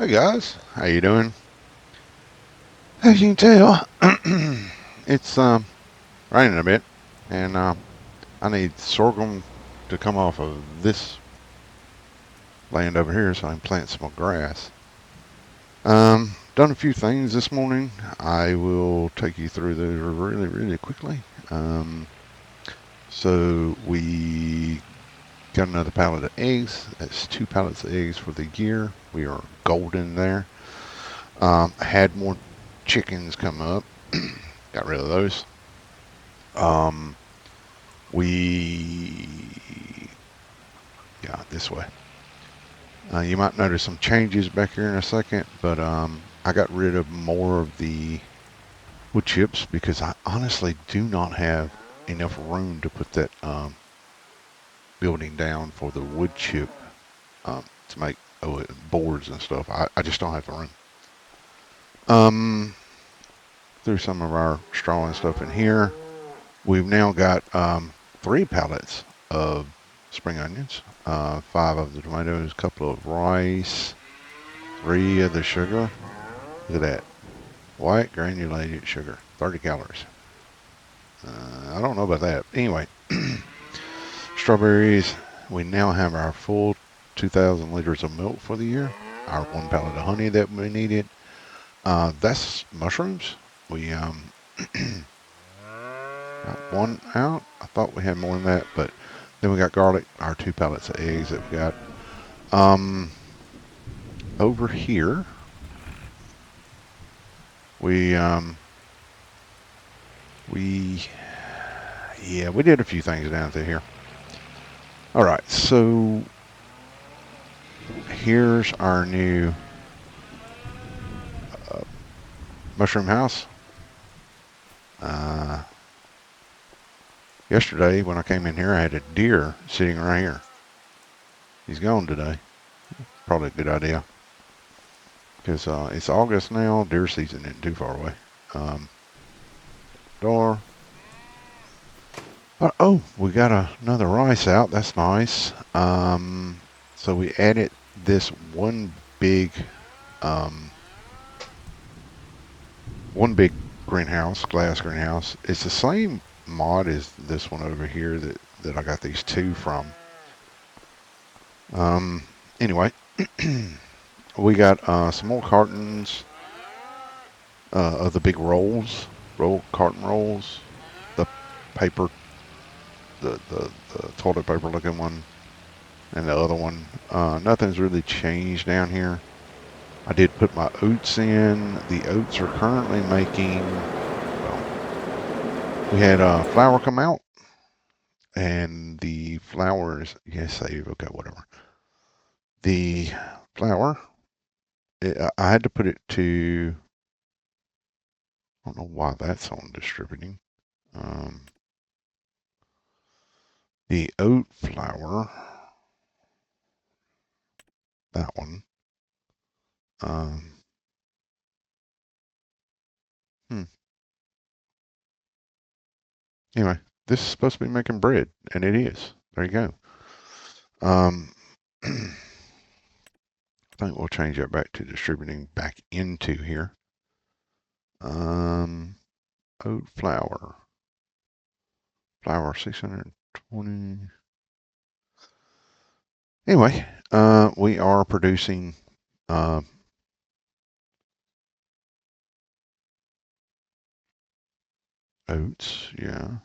Hey guys, how you doing? As you can tell, it's raining a bit, and I need sorghum to come off of this land over here so I can plant some more grass. Done a few things this morning. I will take you through those really quickly. Um, so we got another pallet of eggs. That's 2 pallets of eggs for the year. We are golden there. Had more chickens come up. Got rid of those. Um, we, yeah, this way. You might notice some changes back here in a second, but I got rid of more of the wood chips because I honestly do not have enough room to put that building down for the wood chip to make boards and stuff. I just don't have the room. Um, threw some of our straw and stuff in here. We've now got 3 pallets of spring onions, 5 of the tomatoes, a couple of rice, 3 of the sugar. Look at that. White granulated sugar, 30 calories. I don't know about that. Anyway, strawberries. We now have our full 2,000 liters of milk for the year. Our 1 pallet of honey that we needed. That's mushrooms. We got 1 out. I thought we had more than that, but then we got garlic. Our 2 pallets of eggs that we got. Over here, we we did a few things down through here. All right, so here's our new mushroom house. Yesterday when I came in here, I had a deer sitting right here. He's gone today. Probably a good idea because it's August now. Deer season isn't too far away. Door. Oh, we got another rice out. That's nice. So we added this um, one big greenhouse, glass greenhouse. It's the same mod as this one over here that I got these 2 from. Anyway, we got some more cartons of the big carton rolls, the paper, the toilet paper looking one, and the other one. Nothing's really changed down here. I did put my oats in. The oats are currently making, well, we had flour come out, and the flours, yes, save, okay, whatever. The flour, I had to put it to, I don't know why that's on distributing. The oat flour, that one. Um, hmm. Anyway, this is supposed to be making bread, and it is. There you go. I think we'll change that back to distributing back into here. Oat flour. Flour 620. Anyway, we are producing oats, yeah,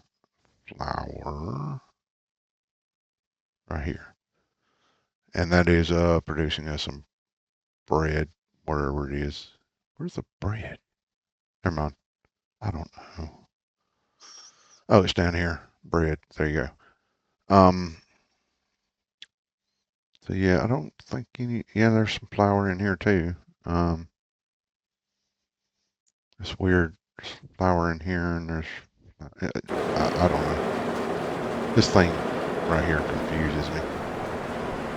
flour right here. And that is producing us some bread, wherever it is. Where's the bread? Never mind. I don't know. Oh, it's down here. Bread. There you go. So yeah, I don't think yeah, there's some flour in here too. It's weird. There's flour in here and there's, I don't know. This thing right here confuses me.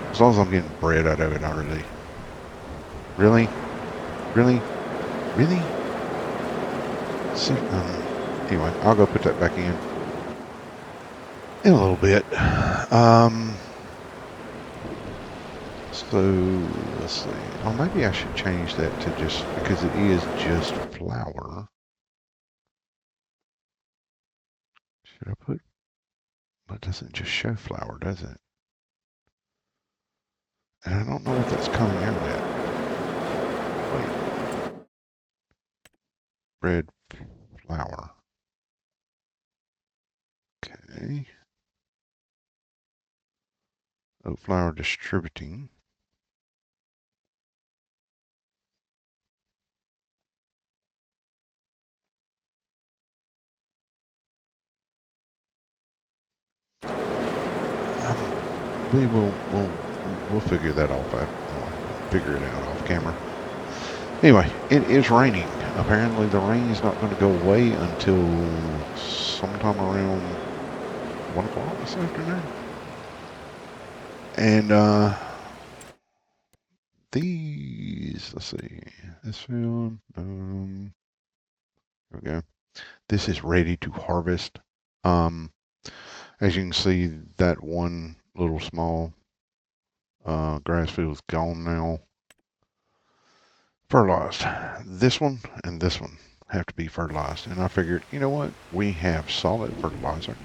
As long as I'm getting bread out of it already. Really? Really? Really? See, anyway, I'll go put that back in a little bit. So let's see. Or maybe I should change that to just, because it is just flour. Should I put, but it doesn't just show flour, does it? And I don't know what that's coming out at. Wait, bread flour. Okay. Oat flour distributing. We'll figure that off. I'll figure it out off camera. Anyway, it is raining. Apparently the rain is not going to go away until sometime around 1 o'clock this afternoon. And these, let's see, this one, there we go. This is ready to harvest. Um, as you can see, that one little small grass field is gone now. Fertilized. This one and this one have to be fertilized. And I figured, you know what? We have solid fertilizer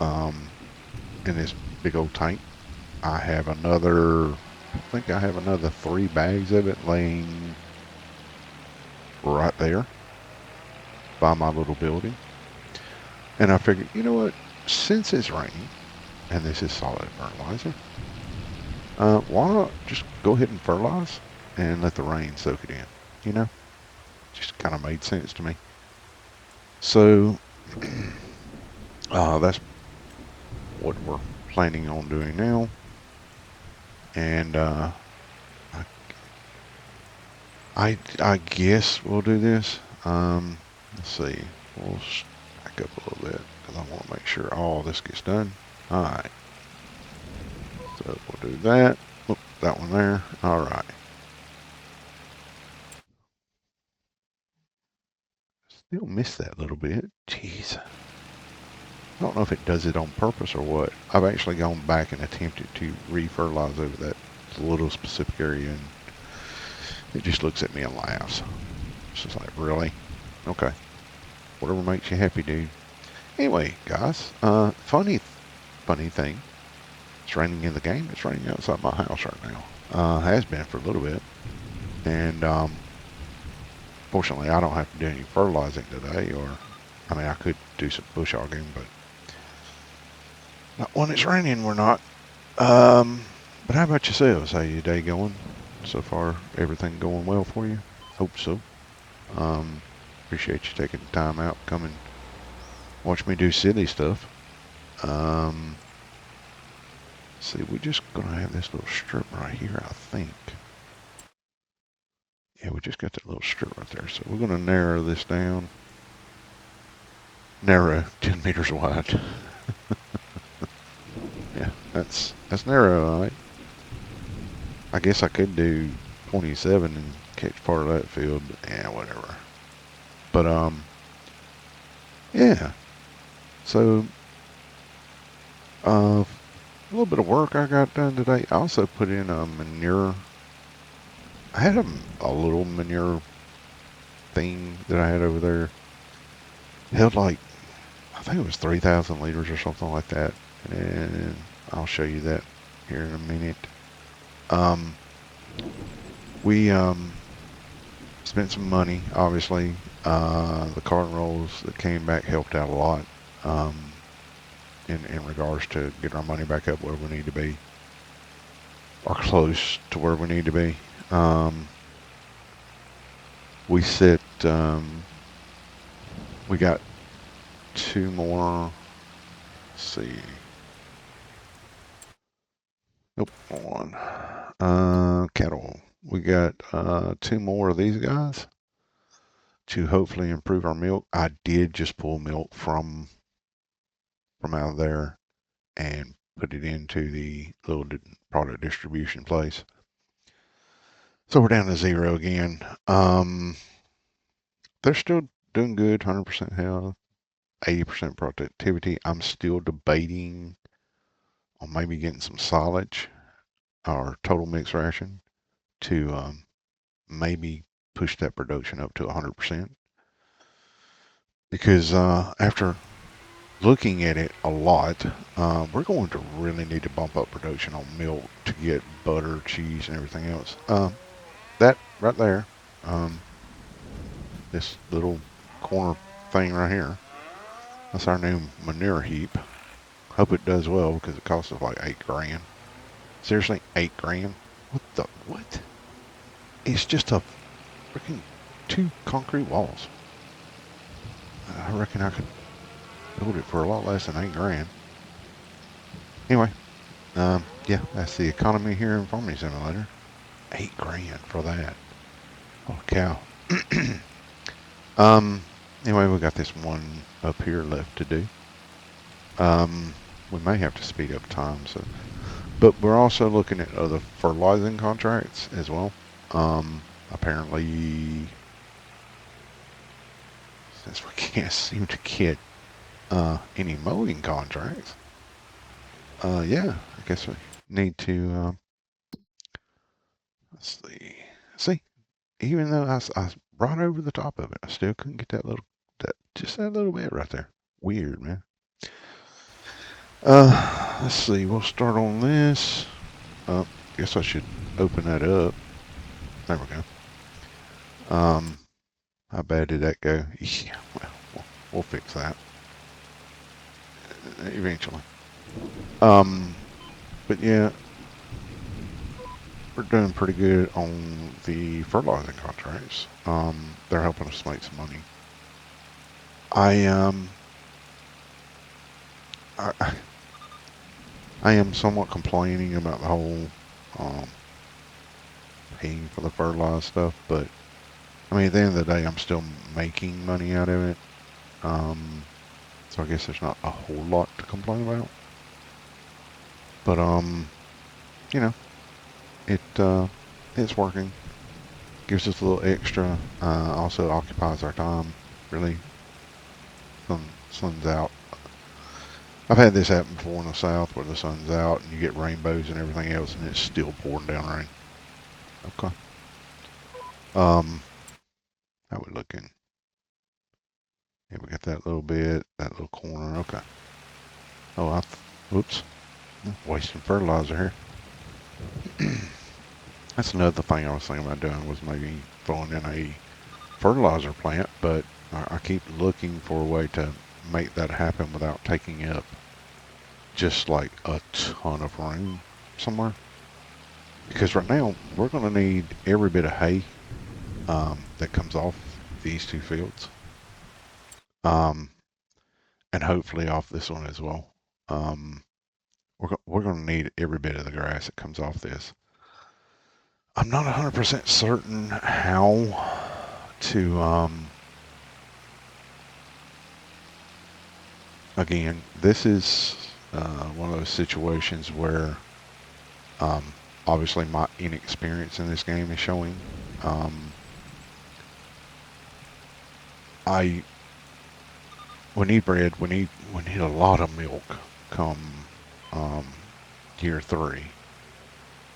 in this big old tank. I have another, I think I have another 3 bags of it laying right there by my little building. And I figured, you know what? Since it's raining and this is solid fertilizer, why not just go ahead and fertilize and let the rain soak it in? You know, just kind of made sense to me. So that's what we're planning on doing now. And I guess we'll do this. Let's see. We'll back up a little bit because I want to make sure all this gets done. All right. So we'll do that. Oop, that one there. All right. Still miss that little bit. Jeez. I don't know if it does it on purpose or what. I've actually gone back and attempted to re-fertilize over that little specific area, and it just looks at me and laughs. It's just like, really? Okay. Whatever makes you happy, dude. Anyway, guys, funny thing. It's raining in the game. It's raining outside my house right now. Has been for a little bit. And fortunately, I don't have to do any fertilizing today. Or, I mean, I could do some bush hogging, but not when it's raining. We're not. But how about yourselves? How your day going? So far, everything going well for you? Hope so. Appreciate you taking the time out, come and watch me do silly stuff. See, we're just gonna have this little strip right here, I think. Yeah, we just got that little strip right there. So we're gonna narrow this down. Narrow, 10 meters wide. Yeah, that's narrow, all right. I guess I could do 27 and catch part of that field. Yeah, whatever. But yeah. So a little bit of work I got done today. I also put in a manure. I had a little manure thing that I had over there. It held like, I think it was 3,000 liters or something like that. And I'll show you that here in a minute. We spent some money, obviously. The carton rolls that came back helped out a lot in regards to getting our money back up where we need to be, or close to where we need to be. We set, we got 2 more, let's see. Nope, one. Cattle. We got 2 more of these guys to hopefully improve our milk. I did just pull milk from out of there and put it into the little product distribution place. So we're down to 0 again. They're still doing good, 100% health, 80% productivity. I'm still debating on maybe getting some silage or total mixed ration to maybe push that production up to 100%. Because after looking at it a lot, we're going to really need to bump up production on milk to get butter, cheese, and everything else. That right there, um, this little corner thing right here, that's our new manure heap. Hope it does well because it costs us like 8 grand. Seriously, 8 grand? What? It's just a freaking 2 concrete walls. I reckon I could build it for a lot less than 8 grand. Anyway, yeah, that's the economy here in Farming Simulator. 8 grand for that. Holy cow. um, anyway, we got this one up here left to do. We may have to speed up time, but we're also looking at other fertilizing contracts as well. Apparently, since we can't seem to get any mowing contracts, yeah, I guess we need to, let's see. See, even though I brought over the top of it, I still couldn't get just that little bit right there. Weird, man. Let's see. We'll start on this. Guess I should open that up. There we go. How bad did that go? Yeah, we'll fix that eventually. But yeah, we're doing pretty good on the fertilizing contracts. They're helping us make some money. I am somewhat complaining about the whole um, paying for the fertilizer stuff, but I mean, at the end of the day, I'm still making money out of it. So I guess there's not a whole lot to complain about. But you know, it's working. Gives us a little extra. Also occupies our time. Really, sun's out. I've had this happen before in the south where the sun's out and you get rainbows and everything else, and it's still pouring down rain. Okay. How we looking? Yeah, we got that little bit, that little corner. Okay. Oh, whoops. Wasting fertilizer here. That's another thing I was thinking about doing was maybe throwing in a fertilizer plant, but I keep looking for a way to make that happen without taking up just like a ton of room somewhere. Because right now we're going to need every bit of hay that comes off these two fields, um, and hopefully off this one as well. Um, we're going to need every bit of the grass that comes off this. I'm not 100% certain how to, again, this is one of those situations where um, obviously my inexperience in this game is showing. I we need bread. We need a lot of milk come um, year 3.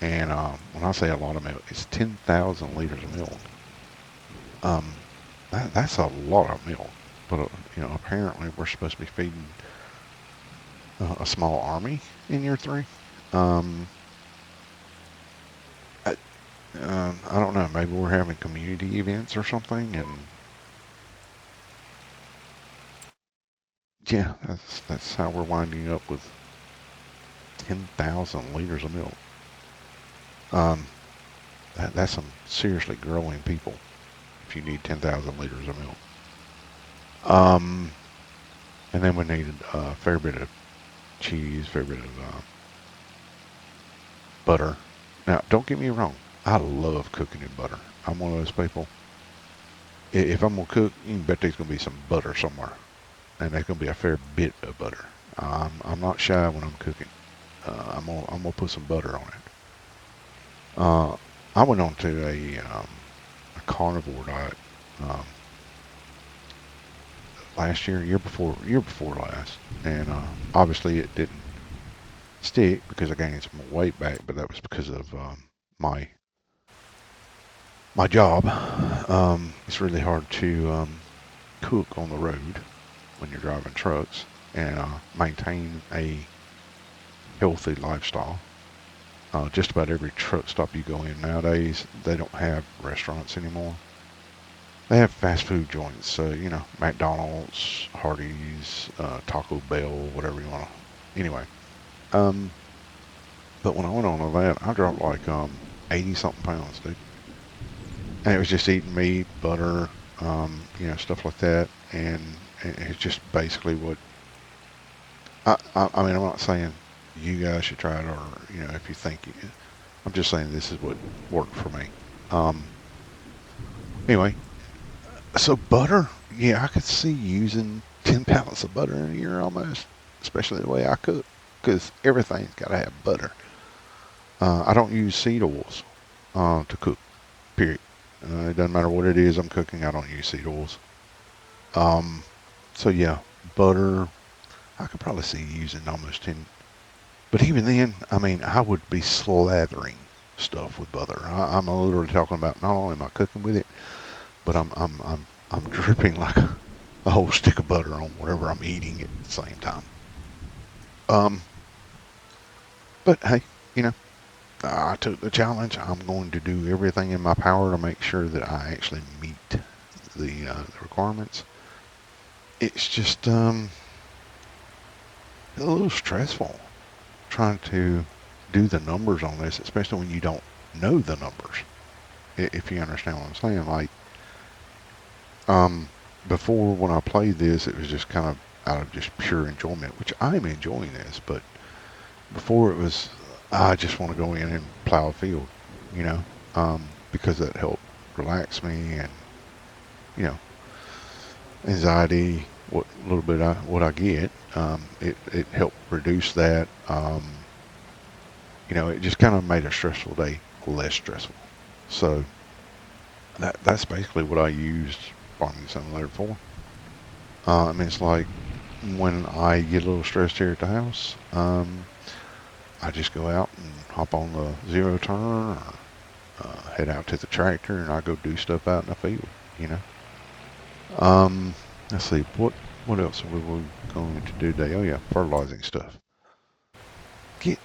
And when I say a lot of milk, it's 10,000 liters of milk. Um, that's a lot of milk. But apparently we're supposed to be feeding a small army in year 3. Um, I, I don't know. Maybe we're having community events or something, and yeah, that's how we're winding up with 10,000 liters of milk. Um, that's some seriously growing people if you need 10,000 liters of milk. And then we needed a fair bit of cheese, fair bit of butter. Now, don't get me wrong. I love cooking in butter. I'm one of those people. If I'm going to cook, you can bet there's going to be some butter somewhere. And there's going to be a fair bit of butter. I'm not shy when I'm cooking. I'm gonna put some butter on it. I went on to a carnivore diet last year before last, and obviously it didn't stick because I gained some weight back, but that was because of my my job, it's really hard to cook on the road when you're driving trucks and maintain a healthy lifestyle. Just about every truck stop you go in nowadays, they don't have restaurants anymore. They have fast food joints, so McDonald's, Hardee's, Taco Bell, whatever you want to. Anyway, um, but when I went on that, I dropped like 80 something pounds, dude, and it was just eating meat, butter, stuff like that, and it's just basically what I mean. I'm not saying you guys should try it, or if you think I'm just saying this is what worked for me. Um, anyway, so butter, yeah, I could see using 10 pounds of butter in a year almost, especially the way I cook, because everything's got to have butter. I don't use seed oils to cook, period. It doesn't matter what it is I'm cooking, I don't use seed oils. Um, so yeah, butter, I could probably see using almost 10. But even then, I mean, I would be slathering stuff with butter. I'm literally talking about not only am I cooking with it, but I'm dripping like a whole stick of butter on whatever I'm eating at the same time. Um, but hey, you know, I took the challenge. I'm going to do everything in my power to make sure that I actually meet the requirements. It's just a little stressful trying to do the numbers on this, especially when you don't know the numbers. If you understand what I'm saying, like um, before when I played this, it was just kind of out of just pure enjoyment, which I'm enjoying this. But before it was, I just want to go in and plow a field, you know, because that helped relax me and you know anxiety. What little bit what I get, it helped reduce that. It just kind of made a stressful day less stressful. So that's basically what I used Farming Simulator for. I mean, it's like when I get a little stressed here at the house, I just go out and hop on the zero turn or head out to the tractor and I go do stuff out in the field, you know. Let's see, what else are we going to do today? Oh yeah, fertilizing stuff. Get,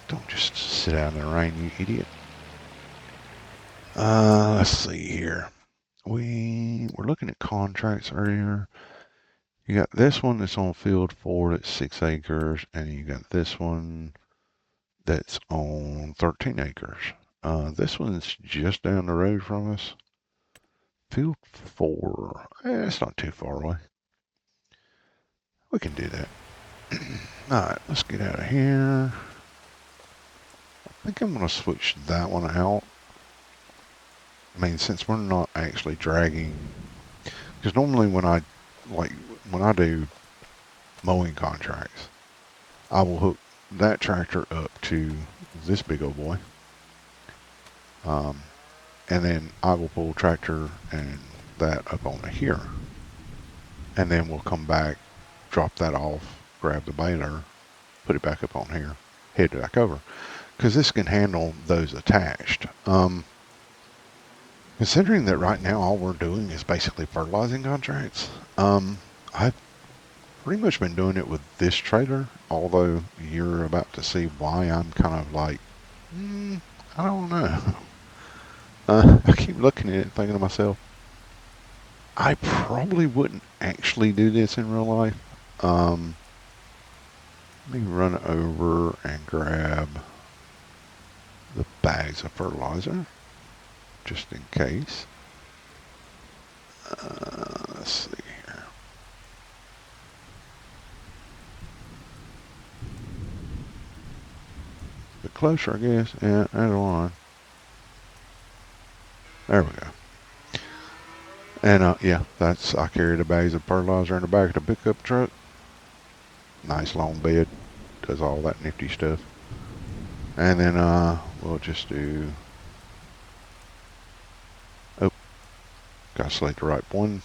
don't just sit out in the rain, you idiot. Let's see here. We were looking at contracts earlier. You got this one that's on field 4 that's 6 acres, and you got this one that's on 13 acres. This one's just down the road from us. Field 4, it's not too far away. We can do that. Alright, let's get out of here. I think I'm going to switch that one out. I mean, since we're not actually dragging, because normally like, when I do mowing contracts, I will hook that tractor up to this big old boy. And then I will pull tractor and that up on here. And then we'll come back, drop that off, grab the baler, put it back up on here, head back over. Because this can handle those attached. Considering that right now all we're doing is basically fertilizing contracts, I've pretty much been doing it with this trailer, although you're about to see why I'm kind of like, I don't know. I keep looking at it and thinking to myself, I probably wouldn't actually do this in real life. Let me run over and grab the bags of fertilizer, just in case. Let's see here. A bit closer, I guess. Yeah, there's one. There we go. And yeah, I carry the bags of fertilizer in the back of the pickup truck. Nice long bed, does all that nifty stuff. And then we'll just do. Oh, gotta select the right one.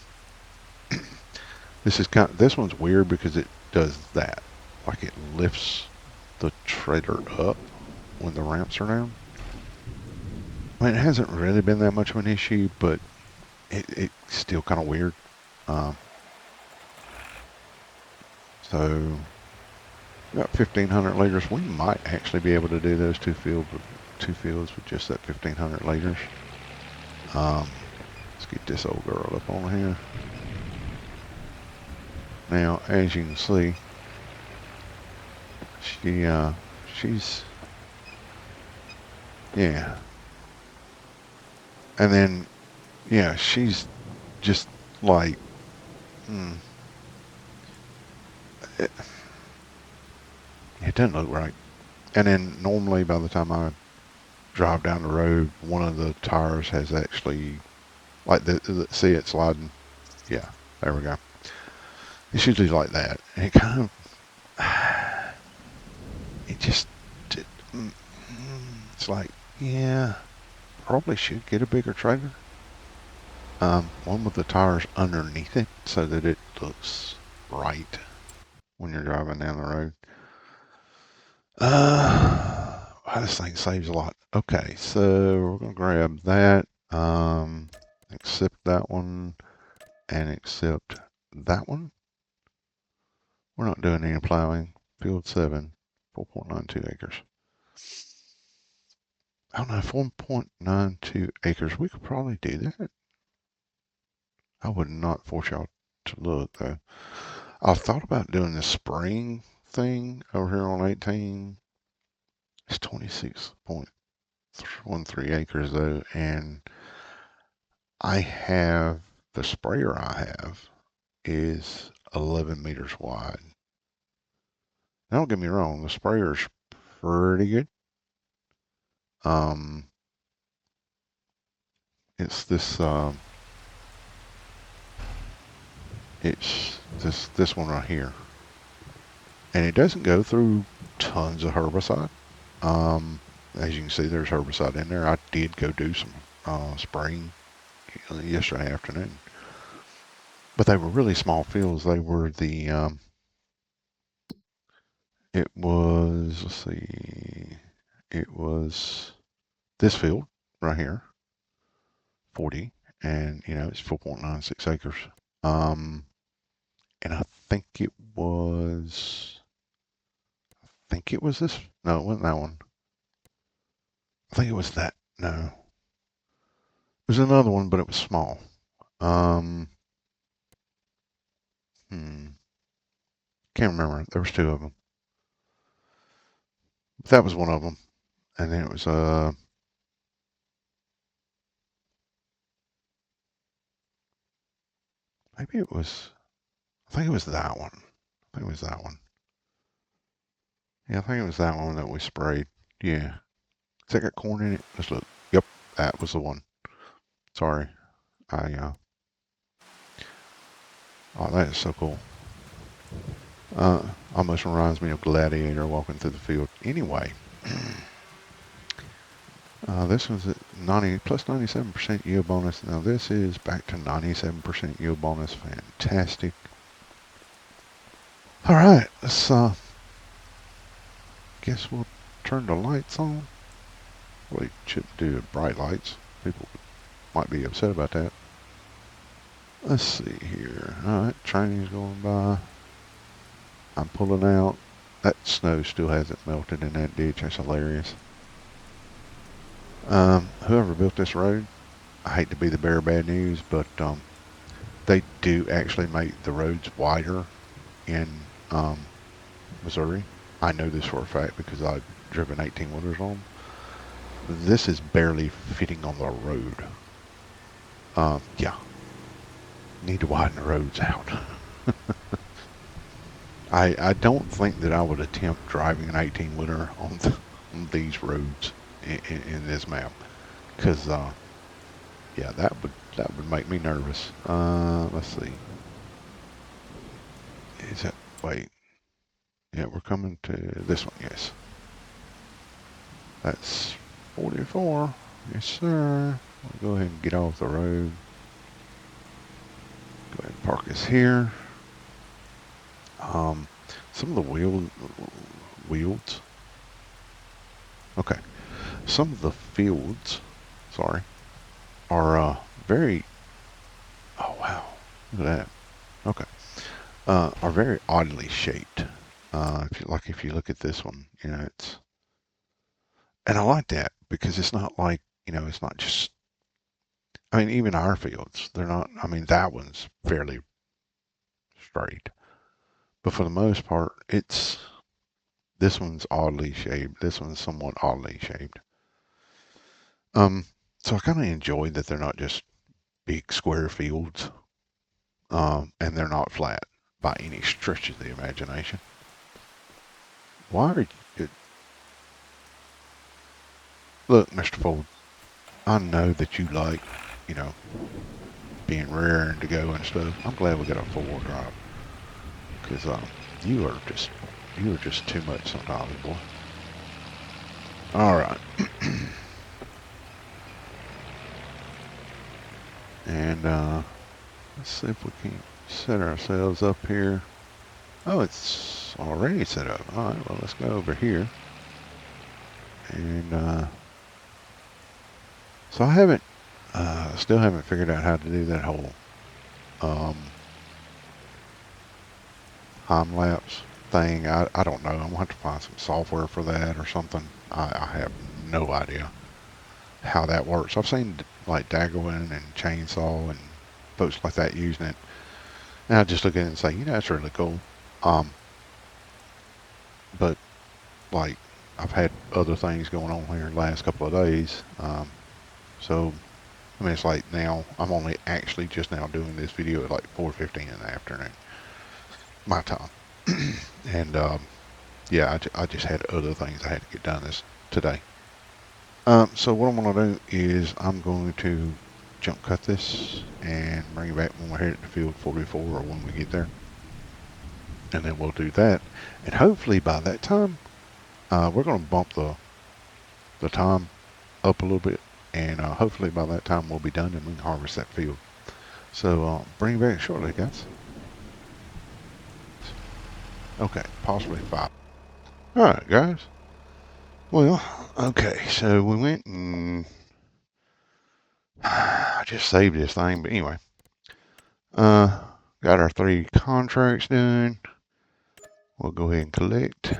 This one's weird because it does that, like it lifts the trailer up when the ramps are down. I mean, it hasn't really been that much of an issue, but it's still kind of weird. So about 1,500 liters. We might actually be able to do those two fields with just that 1,500 liters. Let's get this old girl up on here. Now, as you can see, she's, yeah. And then, yeah, she's just like, it doesn't look right. And then normally by the time I drive down the road, one of the tires has actually, like, see it sliding? Yeah, there we go. It's usually like that. And it kind of, it just, it, it's like, yeah, probably should get a bigger trailer. One with the tires underneath it so that it looks right when you're driving down the road. This thing saves a lot. Okay, so we're gonna grab that. Accept that one and accept that one. We're not doing any plowing. Field 7, 4.92 acres. I don't know, 1.92 acres. We could probably do that. I would not force y'all to look though. I've thought about doing the spring thing over here on 18. It's 26.13 acres though, and I have the sprayer I have is 11 meters wide. Now, don't get me wrong, the sprayer's pretty good. It's this it's this one right here, and it doesn't go through tons of herbicide. As you can see, there's herbicide in there. I did go do some spraying yesterday afternoon, but they were really small fields. They were it was, let's see, it was this field right here, 40, and it's 4.96 acres. And I think it was this. No, it wasn't that one. I think it was that. No, it was another one, but it was small. Um, can't remember. There was two of them. That was one of them, and then it was maybe it was. I think it was that one. I think it was that one. Yeah, I think it was that one that we sprayed. Yeah. Has that got corn in it? Let's look. Yep, that was the one. Sorry. Oh, that is so cool. Almost reminds me of Gladiator walking through the field. Anyway, this one's at 90 plus 97% yield bonus. Now this is back to 97% yield bonus. Fantastic. All right, let's guess we'll turn the lights on. We shouldn't do bright lights. People might be upset about that. Let's see here. All right, train's going by. I'm pulling out. That snow still hasn't melted in that ditch. That's hilarious. Whoever built this road, I hate to be the bearer of bad news, but they do actually make the roads wider in Missouri. I know this for a fact because I've driven 18-wheelers on them. This is barely fitting on the road. Yeah. Need to widen the roads out. I don't think that I would attempt driving an 18-wheeler on these roads in this map, because yeah, that would make me nervous. Let's see. Is that, wait? Yeah, we're coming to this one. Yes, that's 44. Yes, sir. We'll go ahead and get off the road. Go ahead and park us here. Some of the wheels. Okay. Some of the fields sorry, are very, oh wow, look at that. Okay. Are very oddly shaped. If you look at this one, and I like that because it's not like, it's not just, I mean, even our fields, they're not, I mean, that one's fairly straight, but for the most part, this one's oddly shaped. This one's somewhat oddly shaped. Um, so I kind of enjoy that they're not just big square fields, and they're not flat by any stretch of the imagination. Why are you, look, Mr. Ford, I know that you like, you know, being raring to go and stuff. I'm glad we got a four-wheel drive because you are just you are just too much sometimes, boy. All right, and let's see if we can set ourselves up here. Oh, it's already set up. All right, well let's go over here, and so still haven't figured out how to do that whole um, time lapse thing. I don't know. I'm gonna have to find some software for that or something. I have no idea how that works. I've seen like Daggerwin and Chainsaw and folks like that using it, and I just look at it and say, that's really cool. Um, but like I've had other things going on here the last couple of days. So I mean, it's like now I'm only actually just now doing this video at like 4:15 in the afternoon, my time, and yeah, I just had other things I had to get done this today. So what I'm going to do is I'm going to jump cut this and bring it back when we're headed to field 44 or when we get there. And then we'll do that. And hopefully by that time, we're going to bump the time up a little bit. And hopefully by that time we'll be done and we can harvest that field. So bring it back shortly, guys. Okay, possibly 5. All right, guys. Well, okay, so we went and I just saved this thing, but anyway, got our 3 contracts done. We'll go ahead and collect.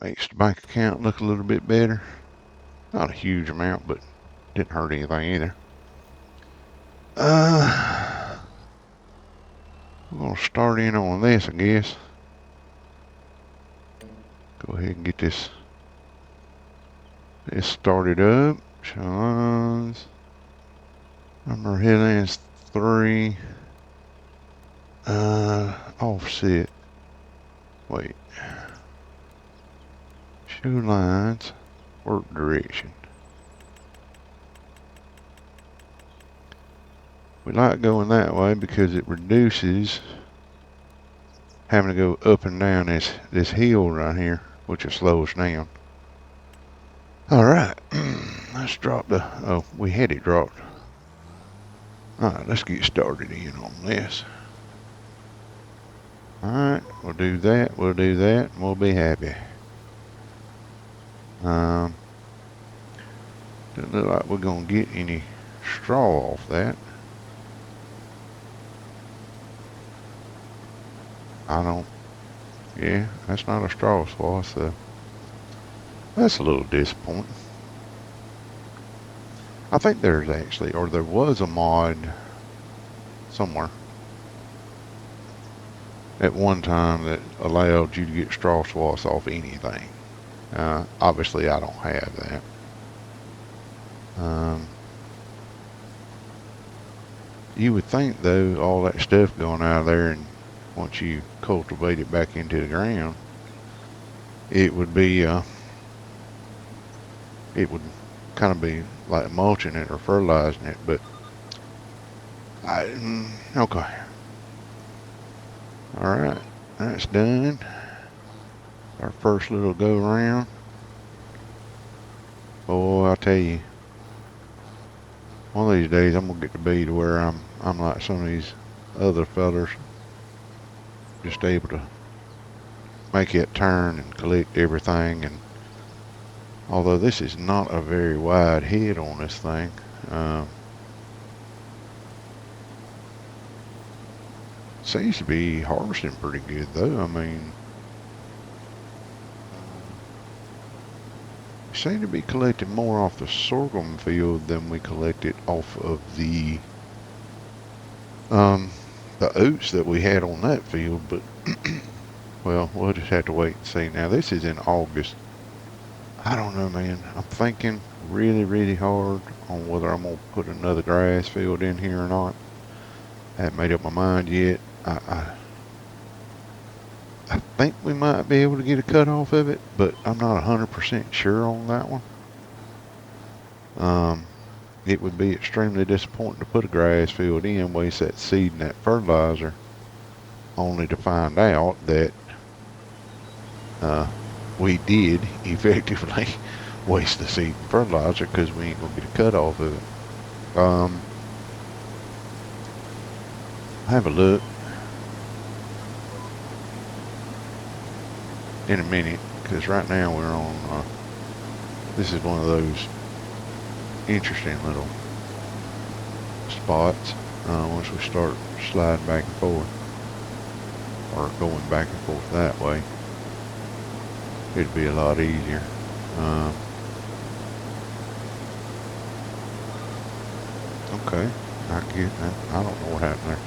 Makes the bank account look a little bit better. Not a huge amount, but didn't hurt anything either. We're gonna start in on this, I guess. Go ahead and get this started up. Sean's number headlands 3. Offset. Wait. Show lines. Work direction. We like going that way because it reduces having to go up and down this hill right here, which will slow us down. Alright, let's drop we had it dropped. Alright, let's get started in on this. Alright, we'll do that, and we'll be happy. Doesn't look like we're gonna get any straw off that. Yeah, that's not a straw swath, so that's a little disappointing. I think there was a mod somewhere at one time that allowed you to get straw swaths off anything. Obviously I don't have that. You would think though, all that stuff going out of there, and once you cultivate it back into the ground, it would be it would kind of be like mulching it or fertilizing it, but okay. Alright, that's done. Our first little go around. Oh, I tell you, one of these days I'm gonna get to be to where I'm like some of these other fellers, just able to make it turn and collect everything and Although this is not a very wide head on this thing. Seems to be harvesting pretty good though. I mean, we seem to be collecting more off the sorghum field than we collected off of um, the oats that we had on that field. But well, we'll just have to wait and see. Now this is in August. I don't know, man. I'm thinking really, really hard on whether I'm gonna put another grass field in here or not. I haven't made up my mind yet. I think we might be able to get a cut off of it, but I'm not 100% sure on that one. It would be extremely disappointing to put a grass field in, waste that seed and that fertilizer, only to find out that we did effectively waste the seed and fertilizer because we ain't gonna get a cut off of it. Have a look in a minute, because right now we're on, this is one of those interesting little spots. Once we start sliding back and forth, or going back and forth that way, it'd be a lot easier. Okay, I get that. I don't know what happened there.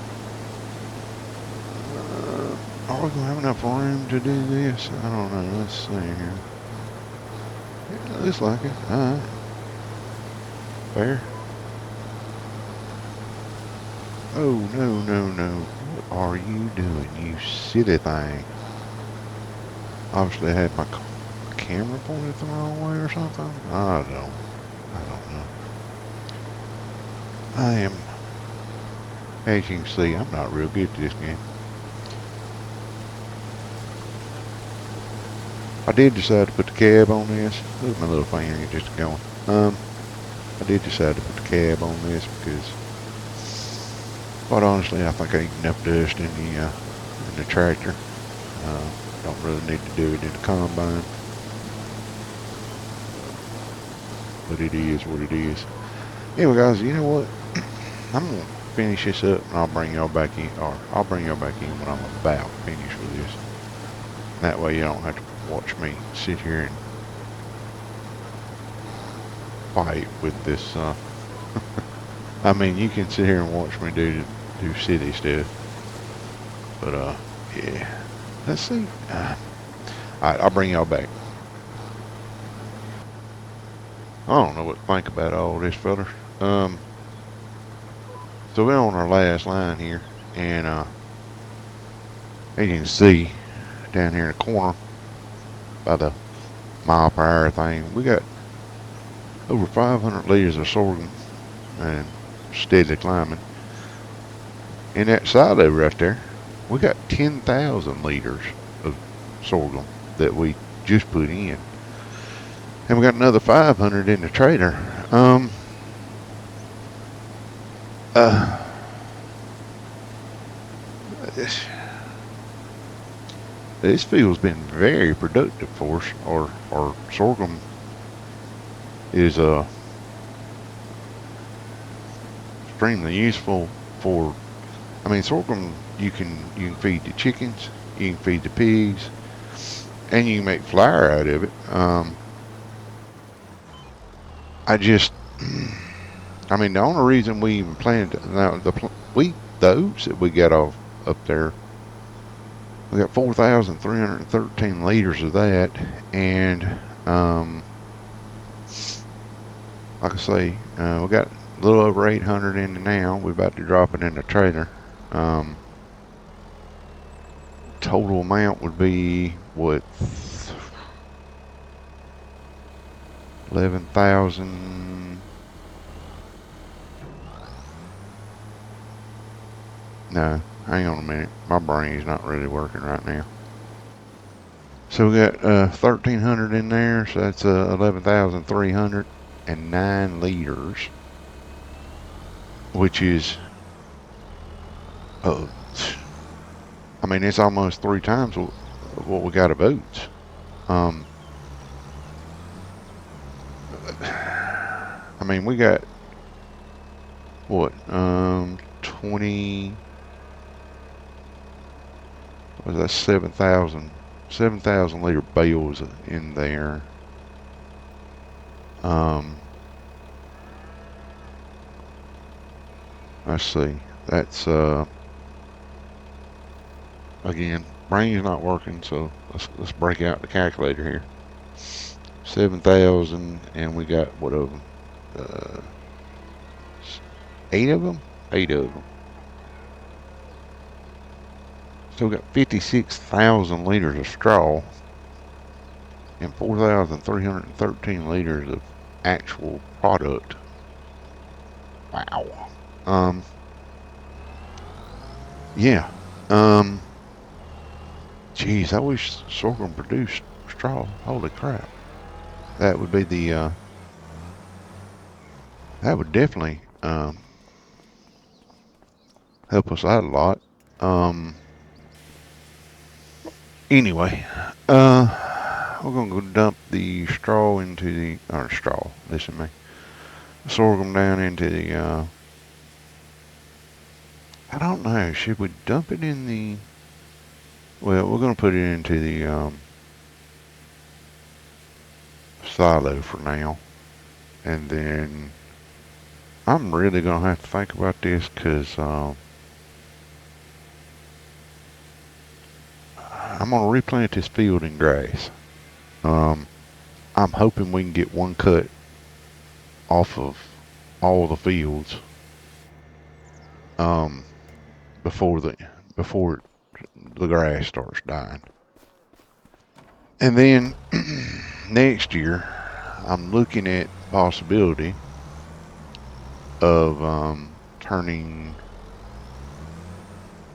Are we going to have enough room to do this? I don't know. Let's see here. It looks like it. Alright. Fair. Oh, no, no, no. What are you doing, you silly thing? Obviously I had my camera pointed the wrong way or something. I don't know. I am, as you can see, I'm not real good at this game. I did decide to put the cab on this. Look at my little finger just going. I did decide to put the cab on this because, quite honestly, I think I ain't enough dust in the tractor. Don't really need to do it in the combine. But it is what it is. Anyway, guys, you know what? I'm gonna finish this up and I'll bring y'all back in, or I'll bring y'all back in when I'm about finished with this. That way you don't have to watch me sit here and fight with this. I mean, you can sit here and watch me do city stuff, but yeah. Let's see. All right, I'll bring y'all back. I don't know what to think about all this, fellas. So we're on our last line here, and as you can see down here in the corner by the mile per hour thing, we got over 500 liters of sorghum and steadily climbing. In that silo right there, we got 10,000 liters of sorghum that we just put in, and we got another 500 in the trailer. This field's been very productive for us. Our sorghum is extremely useful for. I mean, sorghum you can feed the chickens, you can feed the pigs, and you can make flour out of it. I mean, the only reason we even planted now the oats that we got off up there, we got 4,313 liters of that, and like I say, we got a little over 800 in it now. We're about to drop it in the trailer. Total amount would be what, 11,000. No, hang on a minute. My brain's not really working right now. So we got 1,300 in there, so that's 11,309 liters, which is, I mean, it's almost 3 times what we got of oats. I mean, we got what, 20, what was that, 7,000 liter bales in there. Um, let's see. That's, again, brain's not working, so let's break out the calculator here. 7,000, and we got what of them? Uh, 8 of them? 8 of them. So we got 56,000 liters of straw and 4,313 liters of actual product. Wow. Yeah. Um, Geez, I wish sorghum produced straw. Holy crap. That would be that would definitely, help us out a lot. Um, anyway, we're gonna go dump the straw into the, or straw, listen to me, sorghum down into the, I don't know, should we dump it in the, well, we're gonna put it into the, silo for now. And then I'm really gonna have to think about this because, I'm gonna replant this field in grass. Um, I'm hoping we can get one cut off of all the fields, um, before before the grass starts dying. And then next year, I'm looking at the possibility of, turning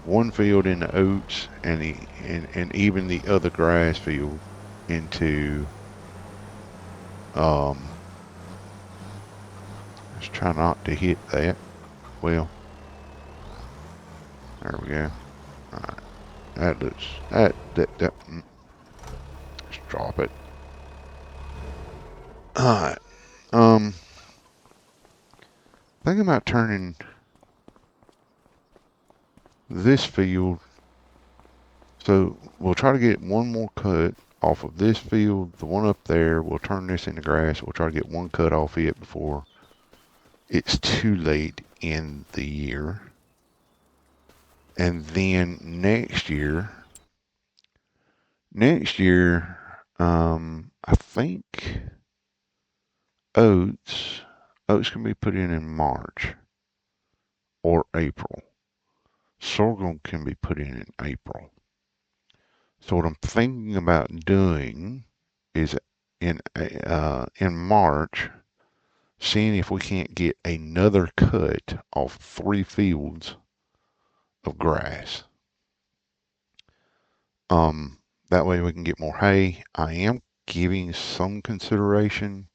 one field into oats and and even the other grass field into, um, let's try not to hit that. Well, there we go. All right, that looks, let's drop it. All right. Thinking about turning this field, so we'll try to get one more cut off of this field, the one up there. We'll turn this into grass. We'll try to get one cut off it before it's too late in the year. And then next year, I think oats, oats can be put in March or April. Sorghum can be put in April. So what I'm thinking about doing is in March, seeing if we can't get another cut off 3 fields of grass. That way we can get more hay. I am giving some consideration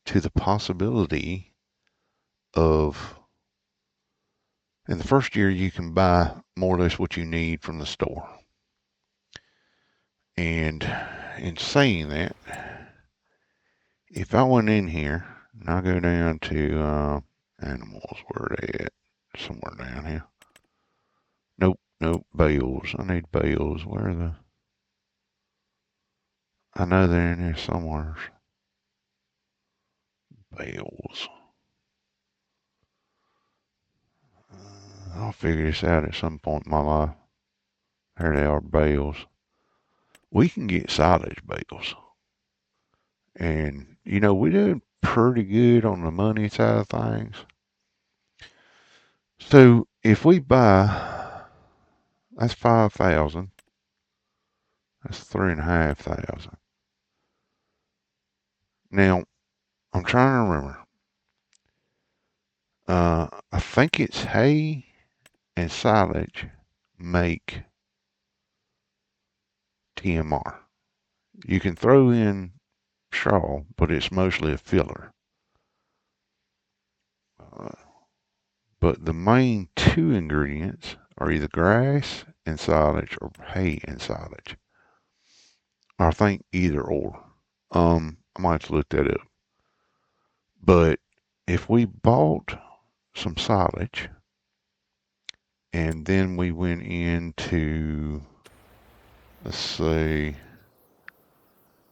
to the possibility of, in the first year you can buy more or less what you need from the store. And in saying that, if I went in here and I go down to, animals, where are they at? Somewhere down here. Nope, nope, bales. I need bales. Where are the, I know they're in here somewhere. Bales. I'll figure this out at some point in my life. There they are, bales. We can get silage bales. And, we're doing pretty good on the money side of things. So if we buy, that's 5,000. That's 3,500. Now, I'm trying to remember. I think it's hay and silage make TMR. You can throw in straw, but it's mostly a filler. Uh, but the main 2 ingredients are either grass and silage or hay and silage. I think either or. I might have to look that up. But if we bought some silage and then we went into, let's say,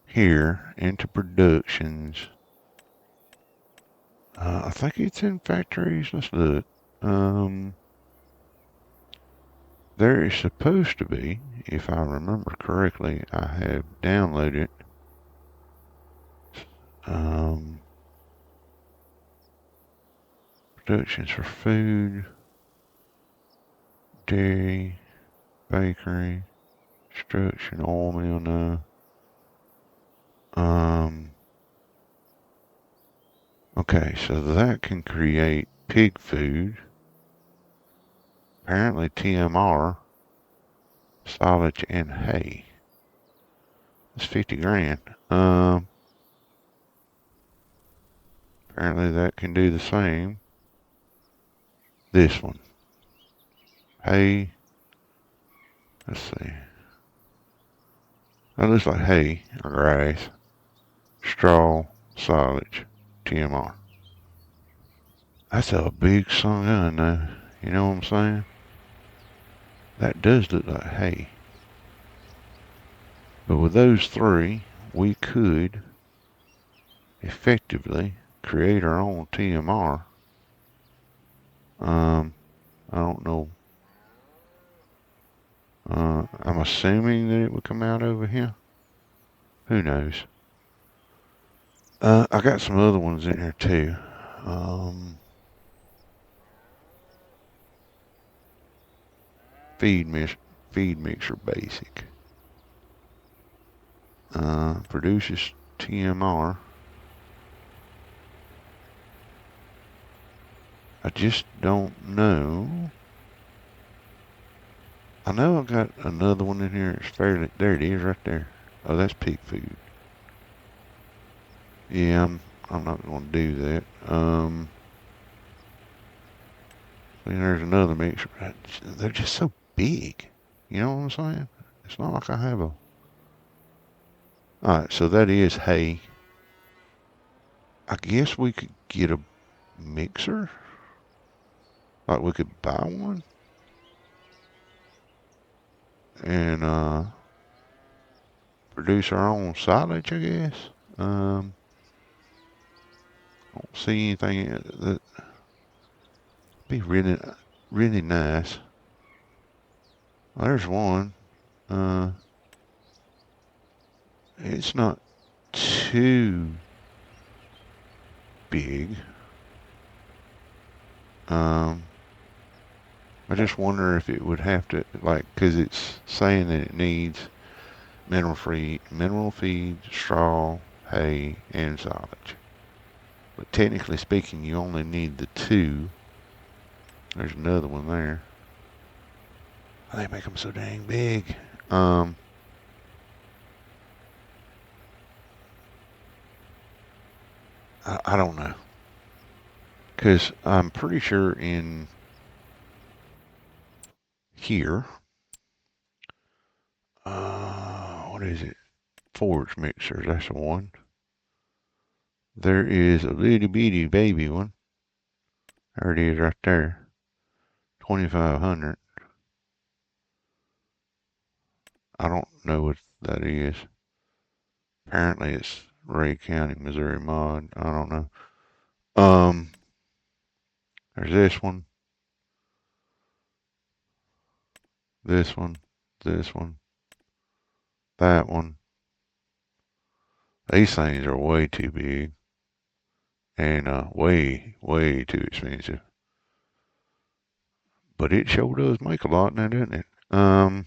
here into productions, I think it's in factories. Let's look. There is supposed to be, if I remember correctly, I have downloaded productions for food, dairy, bakery, construction, oil mill, no. Okay, so that can create pig food. Apparently TMR, silage, and hay. It's 50 grand. Apparently that can do the same. This one. Hay. Let's see. That looks like hay or grass. Straw, silage, TMR. That's a big son gun though. You know what I'm saying? That does look like hay. But with those three, we could effectively create our own TMR. I don't know. I'm assuming that it would come out over here. Who knows? I got some other ones in here too. Feed mixer basic. Produces TMR. I just don't know. I know I got another one in here. It's fairly, there it is right there. Oh, that's pig food. Yeah, I'm not going to do that. There's another mixer. They're just so big. You know what I'm saying? It's not like I have a. Alright, so that is hay. I guess we could get a mixer. Like we could buy one. And produce our own silage, I guess. Don't see anything that be really nice. There's one. Uh, it's not too big. I just wonder if it would have to, like, because it's saying that it needs mineral feed, straw, hay, and silage. But technically speaking, you only need the two. There's another one there. They make them so dang big. I don't know. Because I'm pretty sure in here, what is it? Forage mixers, that's the one. There is a little bitty baby one. There it is right there. 2500. I don't know what that is. Apparently it's Ray County, Missouri mod. I don't know. There's this one. This one. This one. That one. These things are way too big. And way too expensive. But it sure does make a lot now, doesn't it? I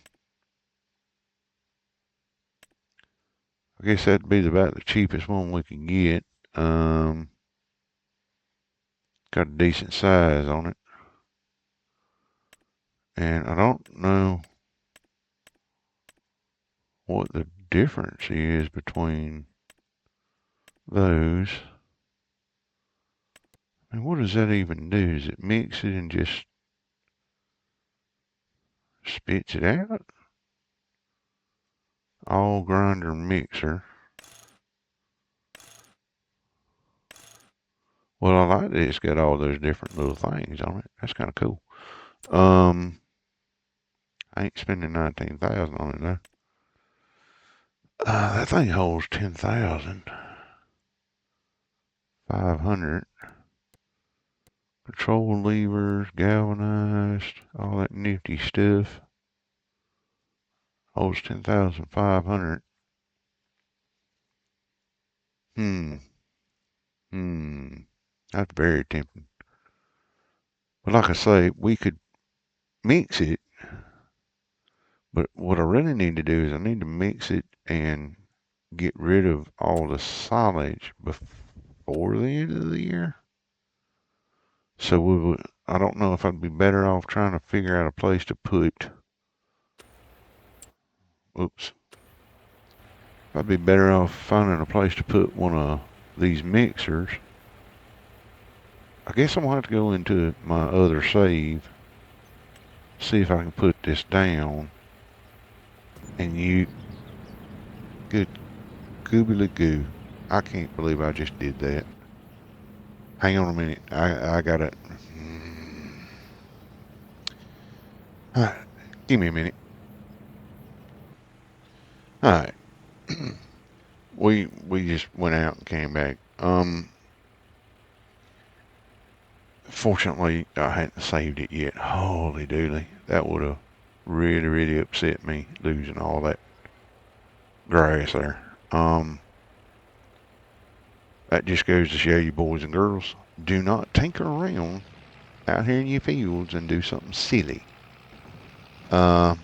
guess that'd be about the cheapest one we can get. Got a decent size on it. And I don't know what the difference is between those. And what does that even do? Does it mix it and just spits it out? All grinder mixer. Well, I like that it's got all those different little things on it. That's kind of cool. I ain't spending 19,000 on it though. That thing holds 10,500. Control levers, galvanized, all that nifty stuff. Holds 10,500. Hmm. Hmm. That's very tempting. But like I say, we could mix it. But what I really need to do is I need to mix it and get rid of all the silage before the end of the year. So I don't know if I'd be better off trying to figure out a place to put, oops, I'd be better off finding a place to put one of these mixers. I guess I'm gonna have to go into my other save, see if I can put this down, and good goobly goo. I can't believe I just did that. Hang on a minute. I gotta. Give me a minute. All right. we just went out and came back. Fortunately, I hadn't saved it yet. Holy dooly, that would have really upset me losing all that grass there. That just goes to show you, boys and girls, do not tinker around out here in your fields and do something silly. Uh,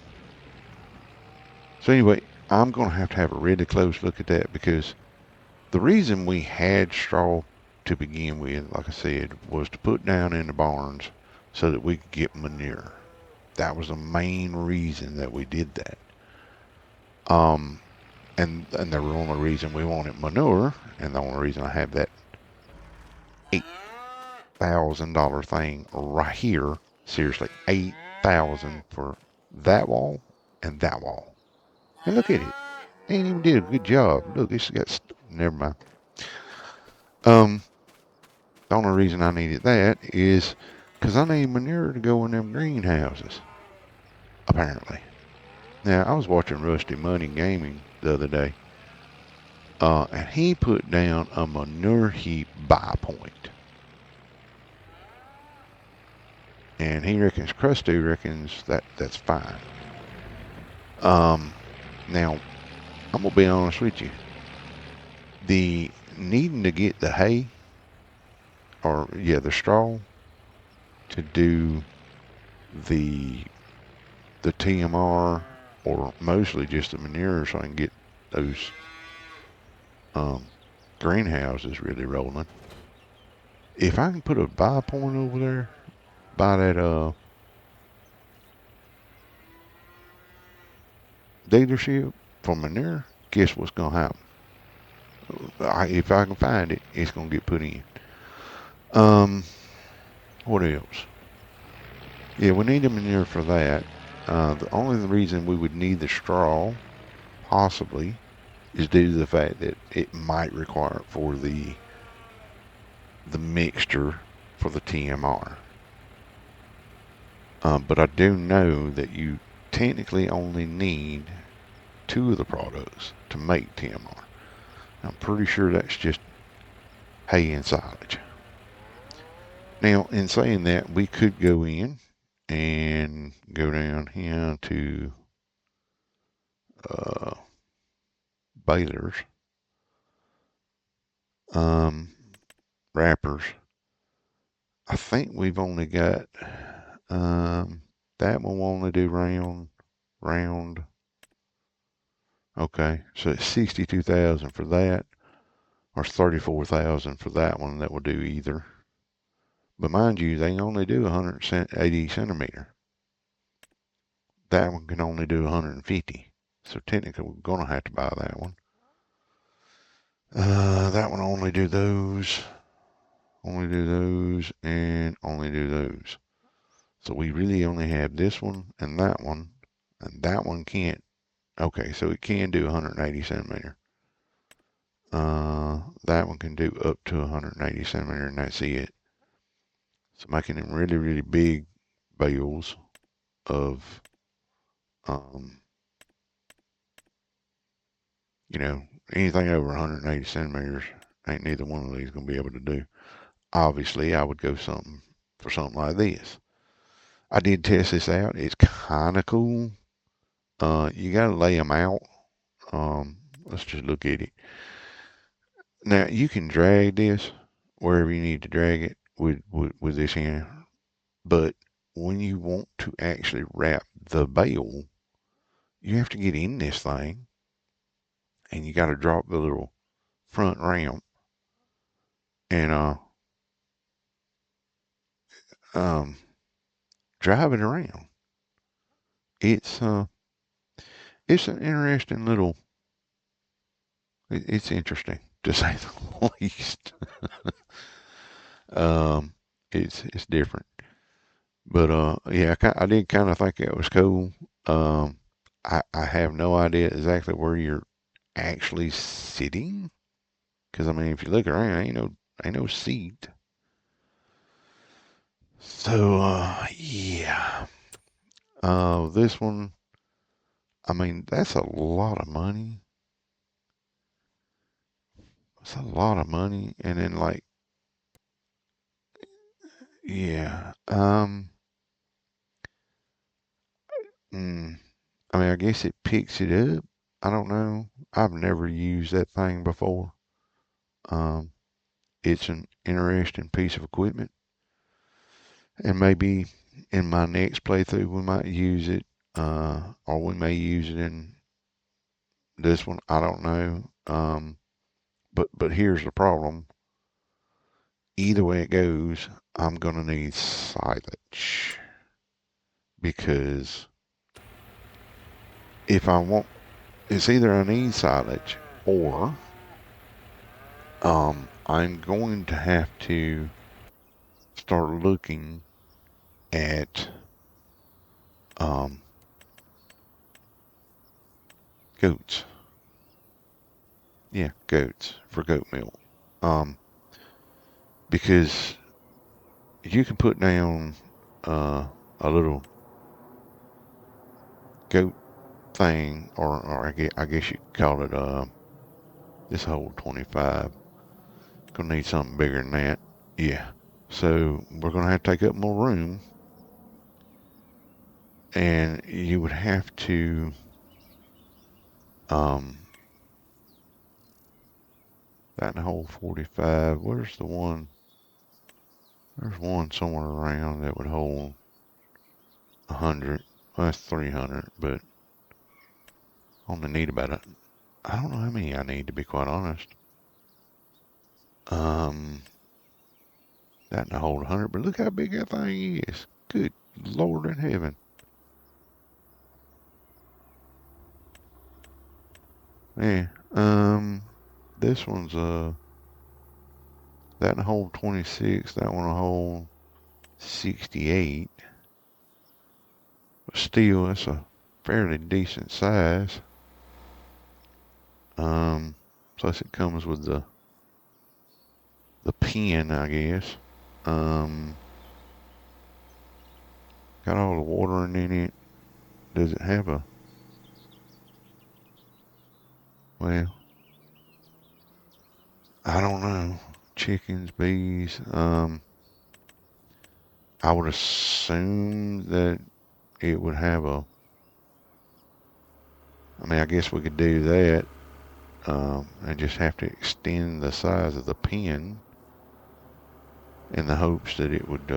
so anyway, I'm going to have a really close look at that because the reason we had straw to begin with, like I said, was to put down in the barns so that we could get manure. That was the main reason that we did that. Um, and the only reason we wanted manure, and the only reason I have that $8,000 thing right here, seriously, 8,000 for that wall and that wall. And look at it. They ain't even did a good job. Look, it's got, never mind. Um, the only reason I needed that is because I need manure to go in them greenhouses, apparently. Now, I was watching Rusty Money Gaming the other day, and he put down a manure heap buy point. And he reckons, Krusty reckons that's fine. Now, I'm going to be honest with you. The needing to get the hay, or yeah, the straw, to do the TMR, or mostly just the manure so I can get those um, greenhouses really rolling. If I can put a buy point over there by that dealership for manure, guess what's gonna happen? If I can find it, it's gonna get put in. Um, what else? Yeah, we need a manure for that. The only reason we would need the straw, possibly, is due to the fact that it might require it for the mixture for the TMR. But I do know that you technically only need two of the products to make TMR. I'm pretty sure that's just hay and silage. Now, in saying that, we could go in and go down here to uh, balers, um, wrappers. I think we've only got that one will only do round. Okay, so it's 62,000 for that, or 34,000 for that one. That will do either. But mind you, they only do 180 centimeter. That one can only do 150. So technically, we're gonna have to buy that one. That one only do those, and only do those. So we really only have this one, and that one can't. Okay, so it can do 180 centimeter. That one can do up to 180 centimeter, and that's it. So making them really, really big bales of, um, you know, anything over 180 centimeters, ain't neither one of these gonna be able to do. Obviously, I would go for something like this. I did test this out. It's kind of cool. You gotta lay them out. Let's just look at it. Now you can drag this wherever you need to drag it with this hand, but when you want to actually wrap the bale, you have to get in this thing and you got to drop the little front ramp and um, drive it around. It's uh, it's an interesting little. It's interesting to say the least. Um, it's different, but yeah, I did kind of think it was cool. Um, I have no idea exactly where you're actually sitting, because I mean, if you look around, ain't no seat. So yeah, this one, I mean, that's a lot of money. It's a lot of money, and then like, yeah, mm, I mean, I guess it picks it up. I don't know. I've never used that thing before. Um, it's an interesting piece of equipment, and maybe in my next playthrough we might use it, or we may use it in this one. I don't know. But here's the problem. Either way it goes, I'm gonna need silage because if I want, it's either I need silage or I'm going to have to start looking at um, goats. Yeah, goats for goat milk. Um, because you can put down a little goat thing, or I guess you could call it this whole 25. Gonna need something bigger than that. Yeah. So we're gonna have to take up more room, and you would have to um that in the whole 45. Where's the one? There's one somewhere around that would hold 100. Well, that's 300, but I only need about a. I don't know how many I need to be quite honest. Um, that to hold 100, but look how big that thing is. Good Lord in heaven. Yeah. This one's that to hold 26. That one will hold 68. But still, that's a fairly decent size. Plus it comes with the pen, I guess. Um, got all the watering in it. Does it have a, well, I don't know. Chickens, bees. I would assume that it would have a, I mean, I guess we could do that. And just have to extend the size of the pen in the hopes that it would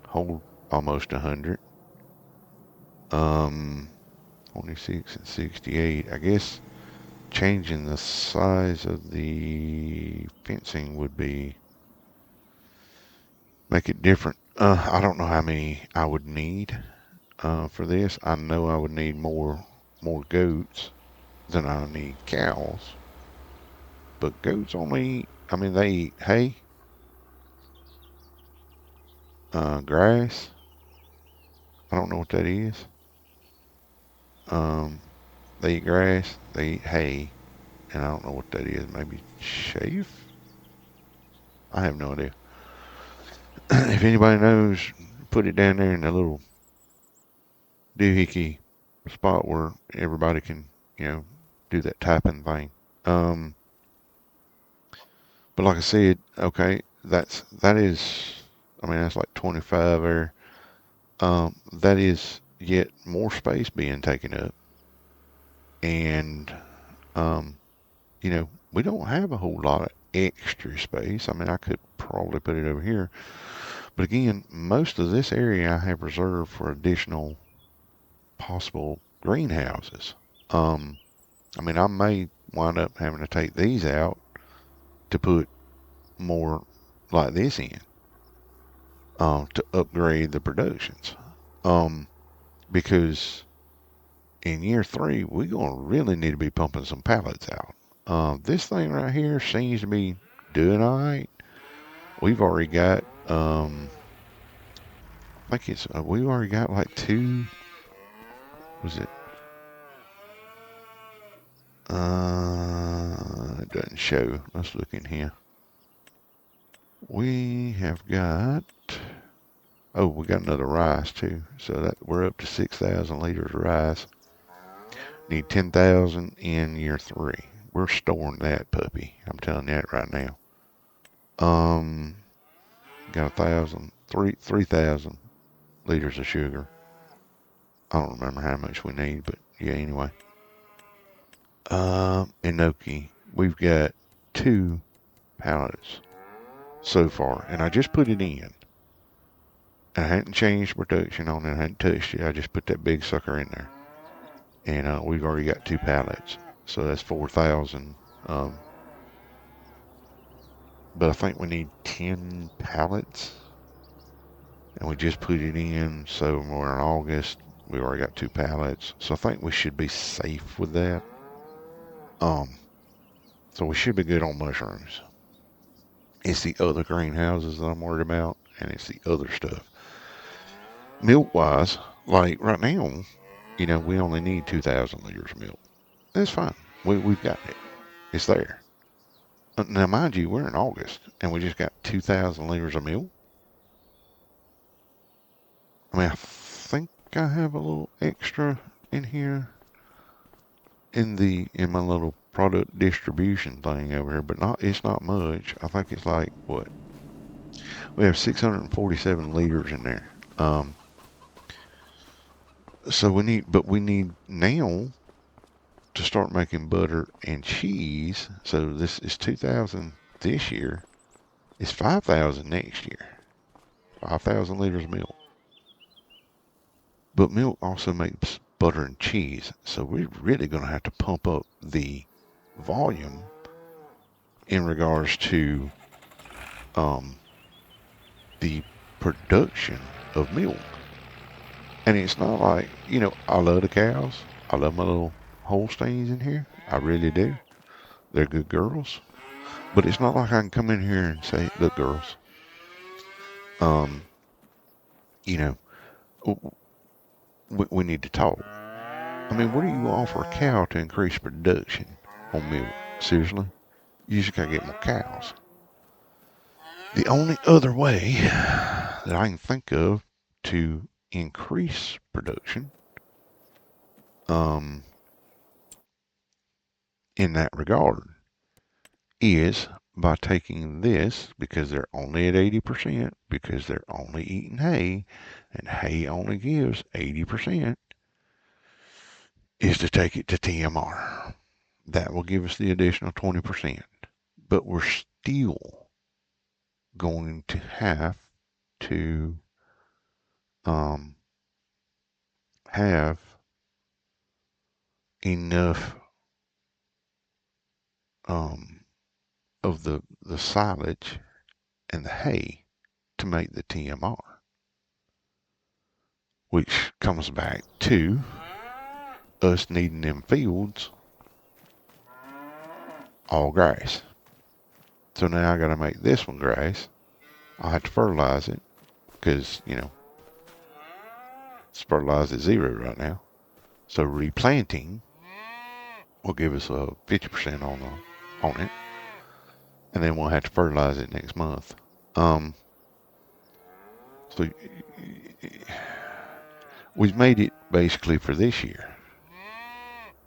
hold almost 100. Um, 26 and 68. I guess changing the size of the fencing would be make it different. I don't know how many I would need for this. I know I would need more goats than I need cows. But goats only eat, I mean, they eat hay, grass. I don't know what that is. Um, they eat grass, they eat hay, and I don't know what that is. Maybe chaff? I have no idea. If anybody knows, put it down there in the little doohickey spot where everybody can, you know, do that typing thing. Um, but like I said, okay, that is, I mean, that's like 25 there. That is yet more space being taken up, and um, you know, we don't have a whole lot of extra space. I mean, I could probably put it over here, but again, most of this area I have reserved for additional possible greenhouses. Um, I mean, I may wind up having to take these out to put more like this in, to upgrade the productions. Um, because in year 3, we're going to really need to be pumping some pallets out. This thing right here seems to be doing all right. We've already got, I think it's, we've already got like 2, was it? It doesn't show. Let's look in here. We have got, oh, we got another rice too. So that we're up to 6,000 liters of rice. Need 10,000 in year 3. We're storing that puppy. I'm telling you that right now. Got 3,000 liters of sugar. I don't remember how much we need, but yeah, anyway. Enoki, we've got 2 pallets so far, and I just put it in. I hadn't changed production on it. I hadn't touched it. I just put that big sucker in there, and we've already got 2 pallets, so that's 4,000. But I think we need 10 pallets, and we just put it in. So we're in August. We already got 2 pallets, so I think we should be safe with that. Um, so we should be good on mushrooms. It's the other greenhouses that I'm worried about, and it's the other stuff. Milk wise, like right now, you know, we only need 2,000 liters of milk. That's fine. We've got it. It's there. Now, mind you, we're in August, and we just got 2,000 liters of milk. I mean, I think I have a little extra in here in my little product distribution thing over here, but not it's not much. I think it's like what we have 647 liters in there. So we need now to start making butter and cheese. So this is 2,000 this year. It's 5,000 next year. 5,000 liters of milk. But milk also makes butter and cheese. So we're really going to have to pump up the volume in regards to um, the production of milk. And it's not like, you know, I love the cows. I love my little Holsteins in here. I really do. They're good girls. But it's not like I can come in here and say, look, girls, um, you know, we need to talk. I mean, what do you offer a cow to increase production on milk? Seriously? You just gotta get more cows. The only other way that I can think of to increase production, um, in that regard is by taking this, because they're only at 80%, because they're only eating hay, and hay only gives 80%, is to take it to TMR. That will give us the additional 20%. But we're still going to have to have enough um, of the silage and the hay to make the TMR, which comes back to us needing them fields all grass. So now I got to make this one grass. I'll have to fertilize it because, you know, it's fertilized at 0 right now. So replanting will give us a 50% on it, and then we'll have to fertilize it next month. So we've made it basically for this year.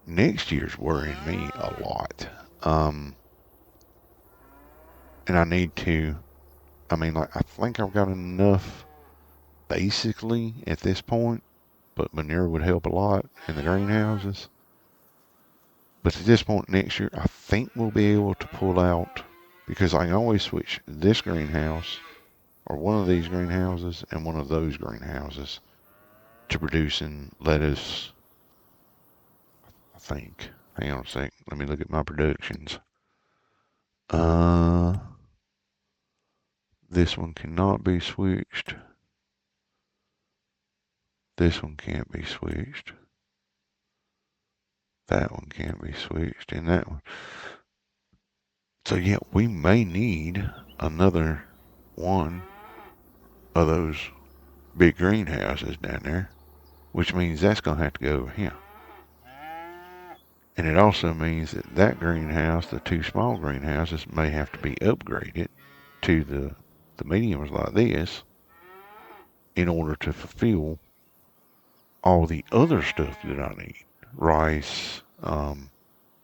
Next year's worrying me a lot. And I need to, I mean, like, I think I've got enough basically at this point, but manure would help a lot in the greenhouses. But at this point next year, I think we'll be able to pull out, because I can always switch this greenhouse or one of these greenhouses and one of those greenhouses to producing lettuce, I think. Hang on a sec. Let me look at my productions. Uh, this one cannot be switched. This one can't be switched. That one can't be switched. And that one. So yeah, we may need another one of those big greenhouses down there, which means that's going to have to go over here. And it also means that that greenhouse, the two small greenhouses, may have to be upgraded to the mediums like this in order to fulfill all the other stuff that I need. Rice, and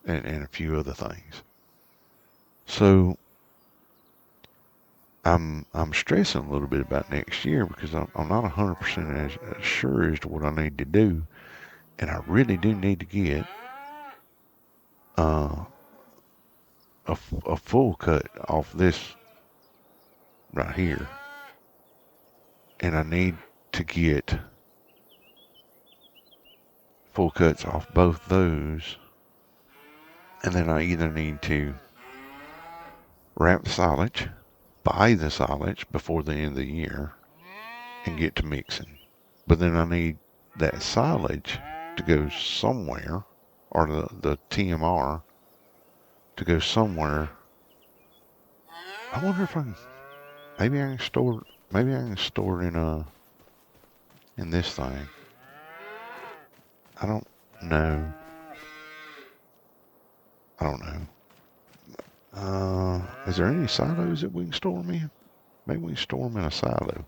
a few other things. So I'm stressing a little bit about next year because I'm not 100% as sure as to what I need to do, and I really do need to get uh, a full cut off this right here, and I need to get full cuts off both those, and then I either need to wrap the silage, buy the silage before the end of the year, and get to mixing. But then I need that silage to go somewhere, or the TMR to go somewhere. I wonder if maybe I can store it in this thing. I don't know. I don't know. Is there any silos that we can store them in? Maybe we can store them in a silo.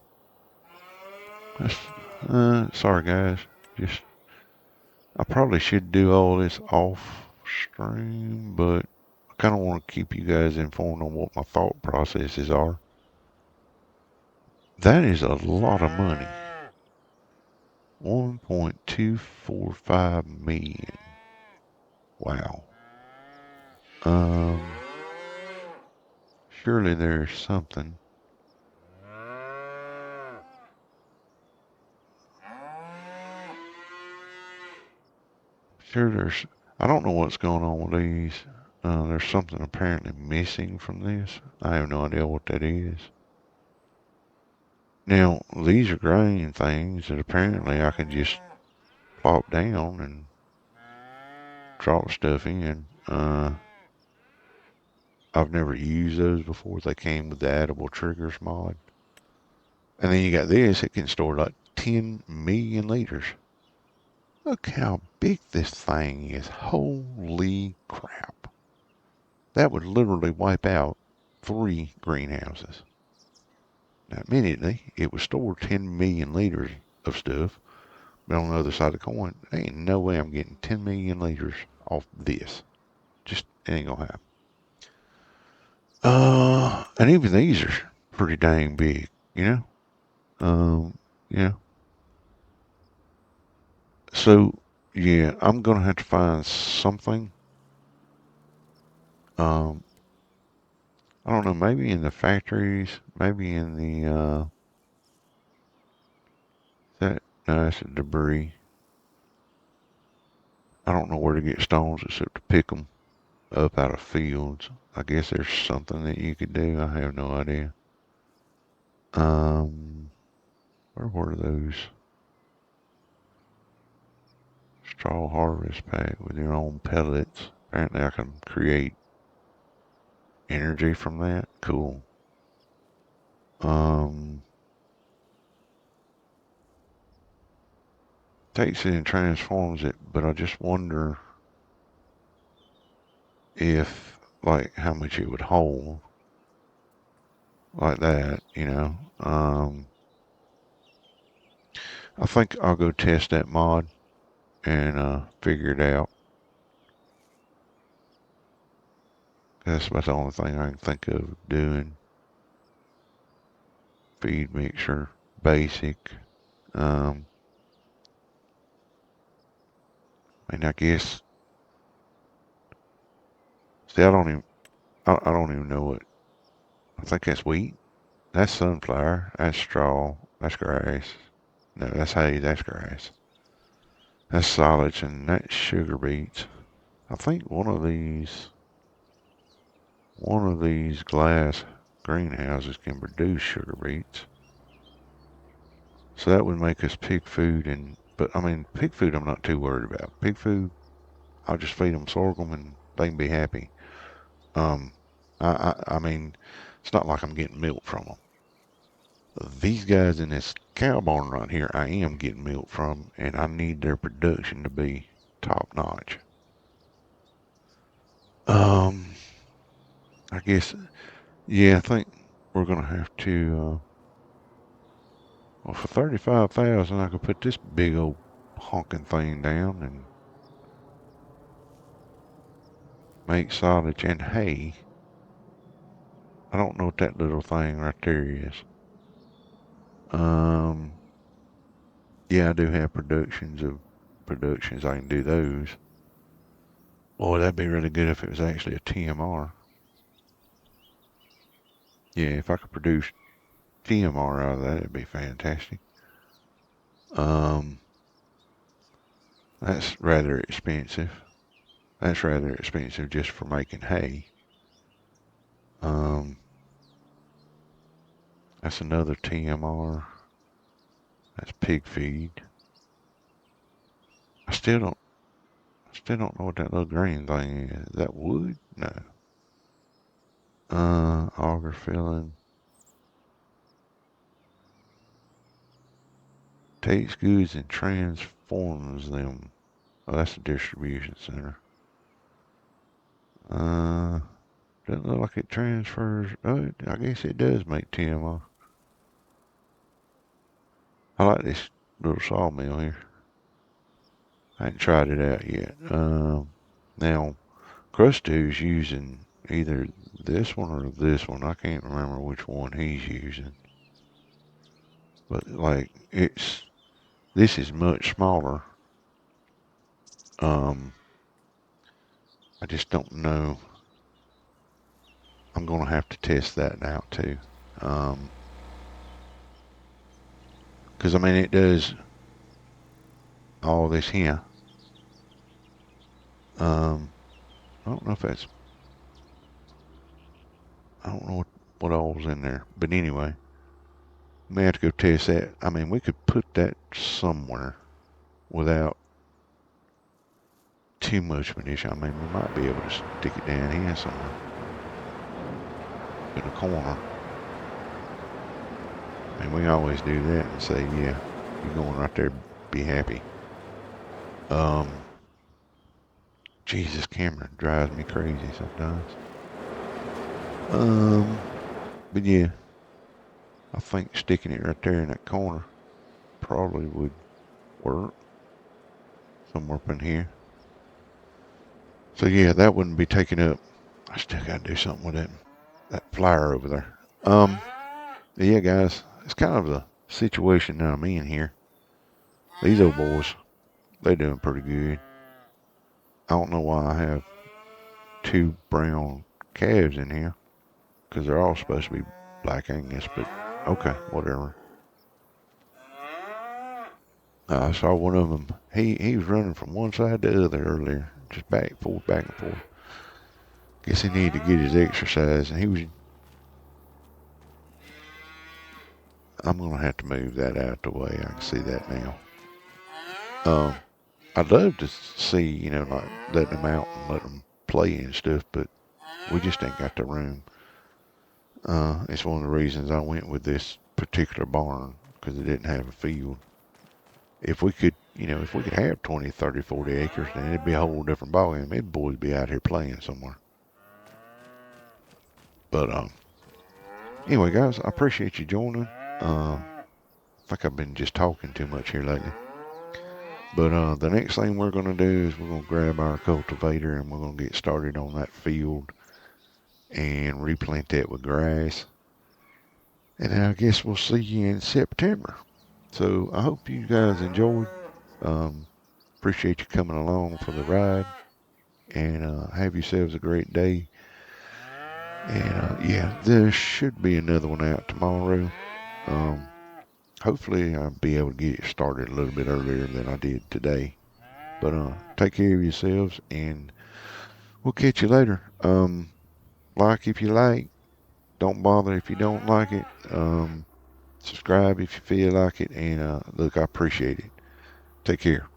Sorry guys. Just, I probably should do all this off stream, but I kind of want to keep you guys informed on what my thought processes are. That is a lot of money. 1.245 million. Wow. Surely there's something. Sure there's, I don't know what's going on with these. There's something apparently missing from this. I have no idea what that is. Now, these are grain things that apparently I can just plop down and drop stuff in. I've never used those before. They came with the addable triggers mod. And then you got this, it can store like 10 million liters. Look how big this thing is. Holy crap. That would literally wipe out 3 greenhouses. Now, admittedly, it would store 10 million liters of stuff, but on the other side of the coin, there ain't no way I'm getting 10 million liters off this. Just ain't gonna happen. And even these are pretty dang big, you know? Um, yeah. So, yeah, I'm gonna have to find something. Um, I don't know, maybe in the factories, maybe in the, no, that's debris. I don't know where to get stones except to pick them up out of fields. I guess there's something that you could do. I have no idea. Where were those? Straw harvest pack with your own pellets. Apparently I can create energy from that. Cool. Um, Takes it and transforms it, but I just wonder if, like, how much it would hold, like that, you know. I think I'll go test that mod and figure it out. That's about the only thing I can think of doing. Feed mixer, basic. Um, and I guess, see, I don't even know what. I think that's wheat. That's sunflower. That's straw. That's grass. No, that's hay. That's grass. That's solids and that's sugar beets. I think one of these glass greenhouses can produce sugar beets. So that would make us pig food but I mean, pig food I'm not too worried about. Pig food, I'll just feed them sorghum and they can be happy. Um, I mean, it's not like I'm getting milk from them. These guys in this cow barn right here, I am getting milk from, and I need their production to be top notch. Um, I guess, yeah, I think we're gonna have to. Well, for 35,000, I could put this big old honking thing down and make silage and hay. I don't know what that little thing right there is. Um, yeah, I do have productions. I can do those. Boy, that'd be really good if it was actually a TMR. Yeah, if I could produce TMR out of that, it'd be fantastic. Um, that's rather expensive. That's rather expensive just for making hay. Um, that's another TMR. That's pig feed. I still don't know what that little green thing is. Is that wood? No. Auger filling. Takes goods and transforms them. Oh, that's the distribution center. Uh, doesn't look like it transfers. Oh, I guess it does make TMR. I like this little sawmill here. I haven't tried it out yet. Now, Crustu's using either this one or this one. I can't remember which one he's using. But like this is much smaller. Um, I just don't know. I'm gonna have to test that out too. Because I mean it does all this here. I don't know if that's. I don't know what all's in there. But anyway, we may have to go test that. I mean, we could put that somewhere without too much of an issue. I mean, we might be able to stick it down here somewhere in a corner. I mean, we always do that and say, yeah, you're going right there, be happy. Um, Jesus, camera drives me crazy sometimes. Um, but yeah, I think sticking it right there in that corner probably would work. Somewhere up in here. So yeah, that wouldn't be taken up. I still gotta do something with that flyer over there. Yeah, guys, it's kind of the situation that I'm in here. These old boys, they doing pretty good. I don't know why I have two brown calves in here, because they're all supposed to be black Angus, but okay, whatever. I saw one of them. He was running from one side to the other earlier, just back and forth, back and forth. Guess he needed to get his exercise, and he was. I'm gonna have to move that out the way. I can see that now. Um, I'd love to see, like let them out and let them play and stuff, but we just ain't got the room. It's one of the reasons I went with this particular barn because it didn't have a field. If we could, if we could have 20, 30, 40 acres, then it'd be a whole different ballgame. They'd boys be out here playing somewhere. But anyway, guys, I appreciate you joining. I think I've been just talking too much here lately. But the next thing we're going to do is we're going to grab our cultivator and we're going to get started on that field and replant that with grass. And then I guess we'll see you in September. So I hope you guys enjoyed. Um, Appreciate you coming along for the ride. And have yourselves a great day. And yeah, there should be another one out tomorrow. Um, Hopefully I'll be able to get it started a little bit earlier than I did today. But take care of yourselves, and we'll catch you later. Like if you like. Don't bother if you don't like it. Subscribe if you feel like it. And look, I appreciate it. Take care.